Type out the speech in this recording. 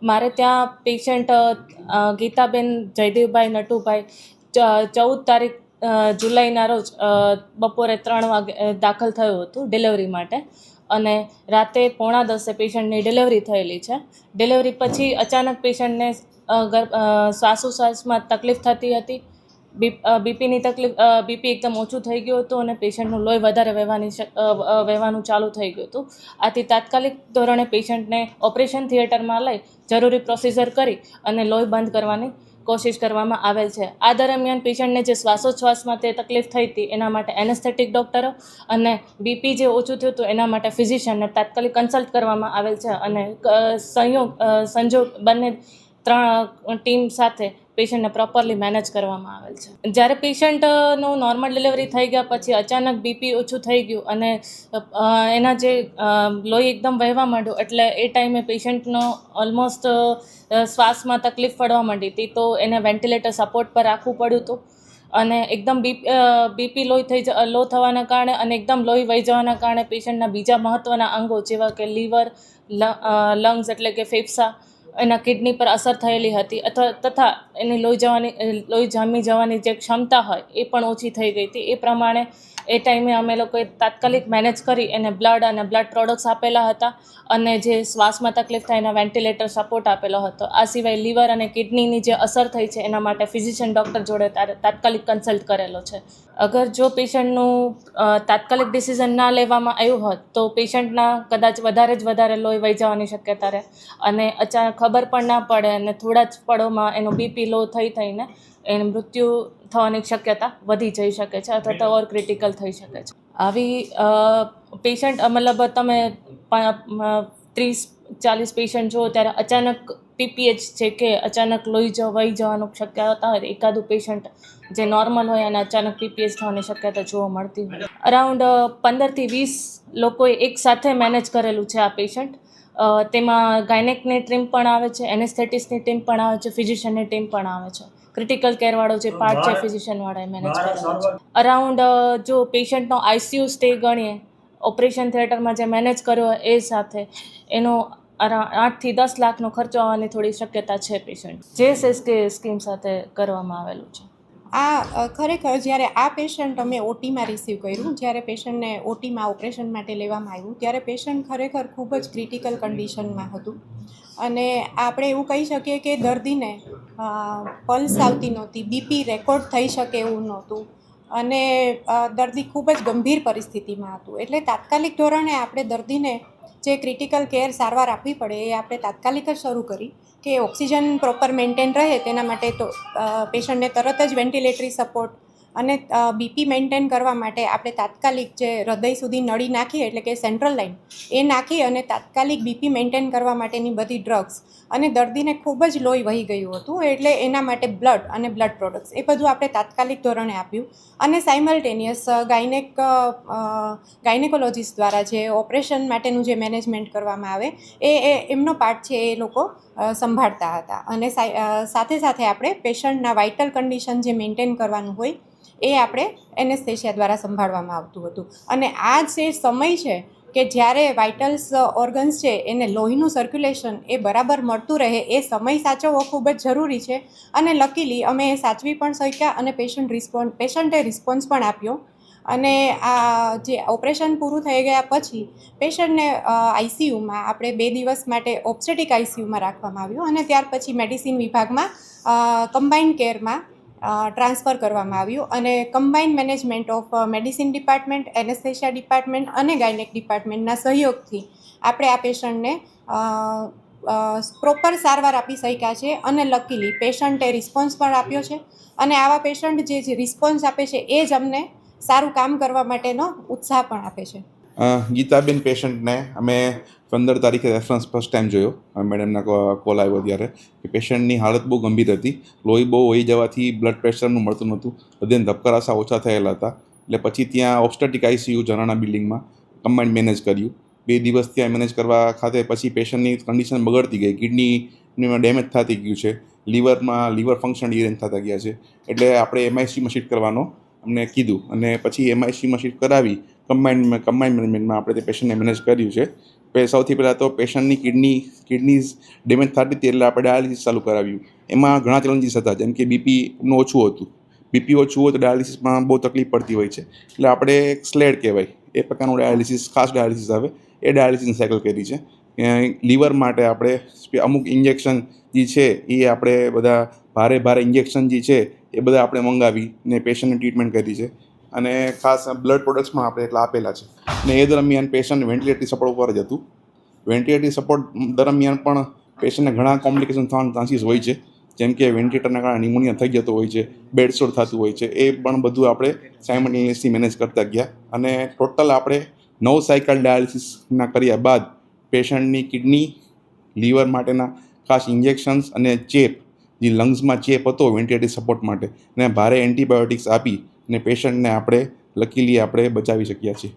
મારે ત્યાં પેશન્ટ ગીતાબેન જયદેવભાઈ નટુભાઈ 14 તારીખ જુલાઈના રોજ બપોરે 3 વાગે દાખલ થયું હતું ડિલિવરી માટે, અને રાતે 9:45 પેશન્ટની ડિલિવરી થયેલી છે. ડિલિવરી પછી અચાનક પેશન્ટને શ્વાસોશ્વાસમાં તકલીફ થતી હતી, બીપીની તકલીફ, બીપી એકદમ ઓછું થઈ ગયું હતું અને પેશન્ટનું લોહી વધારે વહેવાનું ચાલુ થઈ ગયું હતું. આથી તાત્કાલિક ધોરણે પેશન્ટને ઓપરેશન થિયેટરમાં લઈ જરૂરી પ્રોસિજર કરી અને લોહી બંધ કરવાની કોશિશ કરવામાં આવેલ છે. આ દરમિયાન પેશન્ટને જે શ્વાસોચ્છ્વાસમાં તે તકલીફ થઈ હતી એના માટે એનેસ્થેટિક ડૉક્ટરો અને બીપી જે ઓછું થયું હતું એના માટે ફિઝિશિયનને તાત્કાલિક કન્સલ્ટ કરવામાં આવેલ છે, અને સંજોગ બંને 3 ટીમ સાથે પેશન્ટને પ્રોપરલી મેનેજ કરવામાં આવેલ છે. જ્યારે પેશન્ટનું નોર્મલ ડિલિવરી થઈ ગયા પછી અચાનક બીપી ઓછું થઈ ગયું અને એના જે લોહી એકદમ વહેવા માંડ્યું, એટલે એ ટાઈમે પેશન્ટનો ઓલમોસ્ટ શ્વાસમાં તકલીફ પડવા માંડી હતી, તો એને વેન્ટિલેટર સપોર્ટ પર રાખવું પડ્યું હતું. અને એકદમ બીપી લો થવાના કારણે અને એકદમ લોહી વહી જવાના કારણે પેશન્ટના બીજા મહત્ત્વના અંગો જેવા કે લીવર, લંગ્સ એટલે કે ફેફસા, એના કિડની પર અસર થયેલી હતી, તથા એની લોહી જામી જવાની જે ક્ષમતા હોય એ પણ ઓછી થઈ ગઈ હતી. એ પ્રમાણે એ ટાઈમે અમે લોકોએ તાત્કાલિક મેનેજ કરી એને બ્લડ અને બ્લડ પ્રોડક્ટ્સ આપેલા હતા, અને જે શ્વાસમાં તકલીફ થાય એના વેન્ટિલેટર સપોર્ટ આપેલો હતો. આ સિવાય લીવર અને કિડનીની જે અસર થઈ છે એના માટે ફિઝિશિયન ડૉક્ટર જોડે તાત્કાલિક કન્સલ્ટ કરેલો છે. અગર જો પેશન્ટનું તાત્કાલિક ડિસિઝન ના લેવામાં આવ્યું હોત તો પેશન્ટના કદાચ વધારે લોહી વહી જવાની શક્યતા રહે, અને અચાનક ખબર પણ ના પડે અને થોડા જ પળોમાં એનું બીપી લો થઈને એને મૃત્યુ થવાની શક્યતા વધી જઈ શકે છે, અથવા તો ઓર ક્રિટિકલ થઈ શકે છે. આવી પેશન્ટ મતલબ તમે 30-40 પેશન્ટ જુઓ ત્યારે અચાનક પીપીએચ છે કે અચાનક લોહી વહી જવાનું શક્યતા હોય, એકાદું પેશન્ટ જે નોર્મલ હોય અને અચાનક પીપીએચ થવાની શક્યતા જોવા મળતી હોય. અરાઉન્ડ 15-20 લોકોએ એક સાથે મેનેજ કરેલું છે આ પેશન્ટ. તેમાં ગાયનેકની ટીમ પણ આવે છે, એનેસ્થેટિસ્ટની ટીમ પણ આવે છે, ફિઝિશિયનની ટીમ પણ આવે છે. ક્રિટિકલ કેરવાળો જે પાર્ટ છે ફિઝિશિયનવાળાએ મેનેજ કરેલો છે. અરાઉન્ડ જો પેશન્ટનો આઈસીયુ સ્ટે ગણીએ, ઓપરેશન થિયેટરમાં જે મેનેજ કર્યો એ સાથે એનો 8-10 લાખનો ખર્ચો આવવાની થોડી શક્યતા છે પેશન્ટ, જે સેસ્કે સ્કીમ સાથે કરવામાં આવેલું છે. આ ખરેખર જ્યારે આ પેશન્ટ અમે ઓટીમાં રિસીવ કર્યું, જ્યારે પેશન્ટને ઓટીમાં ઓપરેશન માટે લેવામાં આવ્યું ત્યારે પેશન્ટ ખરેખર ખૂબ જ ક્રિટિકલ કન્ડિશનમાં હતું, અને આપણે એવું કહી શકીએ કે દર્દીને પલ્સ આવતી નહોતી, બીપી રેકોર્ડ થઈ શકે એવું નહોતું, અને દર્દી ખૂબ જ ગંભીર પરિસ્થિતિમાં હતું. એટલે તાત્કાલિક ધોરણે આપણે દર્દીને જે ક્રિટિકલ કેર સારવાર આપવી પડે એ આપણે તાત્કાલિક જ શરૂ કરી કે ઓક્સિજન પ્રોપર મેન્ટેન રહે તેના માટે તો પેશન્ટને તરત જ વેન્ટિલેટરી સપોર્ટ અને બીપી મેન્ટેન કરવા માટે આપણે તાત્કાલિક જે હૃદય સુધી નળી નાખીએ એટલે કે સેન્ટ્રલ લાઇન એ નાખી અને તાત્કાલિક બીપી મેન્ટેન કરવા માટેની બધી ડ્રગ્સ, અને દર્દીને ખૂબ જ લોહી વહી ગયું હતું એટલે એના માટે બ્લડ અને બ્લડ પ્રોડક્ટ્સ એ બધું આપણે તાત્કાલિક ધોરણે આપ્યું. અને સાયમલ્ટેનિયસ ગાયનેકોલોજીસ્ટ દ્વારા જે ઓપરેશન માટેનું જે મેનેજમેન્ટ કરવામાં આવે એ એમનો પાર્ટ છે એ લોકો સંભાળતા હતા, અને સાથે સાથે આપણે પેશન્ટના વાઇટલ કન્ડિશન જે મેન્ટેન કરવાનું હોય એ આપણે એનેસ્થેશિયા દ્વારા સંભાળવામાં આવતું હતું. અને આ જે સમય છે કે જ્યારે વાઇટલ્સ ઓર્ગન્સ છે એને લોહીનું સર્ક્યુલેશન એ બરાબર મળતું રહે એ સમય સાચવવો ખૂબ જ જરૂરી છે, અને લકીલી અમે એ સાચવી પણ શક્યા અને પેશન્ટે રિસ્પોન્સ પણ આપ્યો. અને આ જે ઓપરેશન પૂરું થઈ ગયા પછી પેશન્ટને આઈસીયુમાં આપણે 2 દિવસ માટે ઓબ્સ્ટેટિક આઈસીયુમાં રાખવામાં આવ્યું, અને ત્યાર પછી મેડિસિન વિભાગમાં કમ્બાઇન્ડ કેરમાં ટ્રાન્સફર કરવામાં આવ્યું, અને combined management of medicine department, anaesthesia department અને ગાયનેક ડિપાર્ટમેન્ટના સહયોગથી આપણે આ પેશન્ટને પ્રોપર સારવાર આપી શક્યા છે, અને લકીલી પેશન્ટે રિસ્પોન્સ પણ આપ્યો છે, અને આવા પેશન્ટ જે રિસ્પોન્સ આપે છે એ જ અમને સારું કામ કરવા માટેનો ઉત્સાહ પણ આપે છે. ગીતાબેન પેશન્ટને અમે 15 તારીખે રેફરન્સ ફર્સ્ટ ટાઈમ જોયો, મેડમના કોલ આવ્યો ત્યારે કે પેશન્ટની હાલત બહુ ગંભીર હતી, લોહી બહુ વહી જવાથી બ્લડ પ્રેશરનું મળતું નહોતું, હૃદયના ધબકારા સાવ ઓછા થયેલા હતા. એટલે પછી ત્યાં ઓબ્સ્ટેટિક આઈસીયુ ઝરાણા બિલ્ડિંગમાં કમ્બાઇન્ડ મેનેજ કર્યું. 2 દિવસ ત્યાં મેનેજ કરવા ખાતે પછી પેશન્ટની કન્ડિશન બગડતી ગઈ, કિડનીમાં ડેમેજ થતી ગયું છે, લીવર ફંક્શન ડિરેન્જ થતા ગયા છે, એટલે આપણે એમઆઈસીયુમાં શિફ્ટ કરવાનો અમને કીધું, અને પછી એમઆઈસીયુમાં શિફ્ટ કરાવી કમ્બાઇન્ડ મેનેજમેન્ટમાં આપણે તે પેશન્ટને મેનેજ કર્યું છે. સૌથી પહેલાં તો પેશન્ટની કિડનીઝ ડેમેજ થતી હતી એટલે આપણે ડાયાલિસિસ ચાલુ કરાવ્યું. એમાં ઘણા ચેલેન્જીસ હતા, જેમ કે બીપીનું ઓછું હતું. બીપી ઓછું હોય તો ડાયાલિસિસમાં બહુ તકલીફ પડતી હોય છે, એટલે આપણે સ્લેડ કહેવાય એ પ્રકારનું ડાયાલિસિસ, ખાસ ડાયાલિસિસ આવે એ ડાયાલિસિસની સાયકલ કરી છે. લીવર માટે આપણે અમુક ઇન્જેક્શન જે છે એ આપણે બધા ભારે ઇન્જેક્શન જે છે એ બધા આપણે મંગાવીને પેશન્ટને ટ્રીટમેન્ટ કરી છે. અને ખાસ બ્લડ પ્રોડક્ટ્સમાં આપણે એટલા આપેલા છે. ને એ દરમિયાન પેશન્ટ વેન્ટિલેટરી સપોર્ટ ઉપર જ હતું. વેન્ટિલેટરી સપોર્ટ દરમિયાન પણ પેશન્ટને ઘણા કોમ્પ્લિકેશન થવાના ચાન્સીસ હોય છે, જેમ કે વેન્ટિલેટરના કારણે નિમોનિયા થઈ જતો હોય છે, બેડ સોર થતું હોય છે. એ પણ બધું આપણે સાયમલ્ટેનિયસલી મેનેજ કરતા ગયા. અને ટોટલ આપણે 9 સાયકલ ડાયાલિસિસના કર્યા બાદ પેશન્ટની કિડની, લીવર માટેના ખાસ ઇન્જેક્શન્સ અને ચેપ, જે લંગ્સમાં ચેપ હતો વેન્ટિલેટરી સપોર્ટ માટે, અને ભારે એન્ટીબાયોટિક્સ આપી અને પેશન્ટને આપણે લકીલી આપણે બચાવી શક્યા છીએ.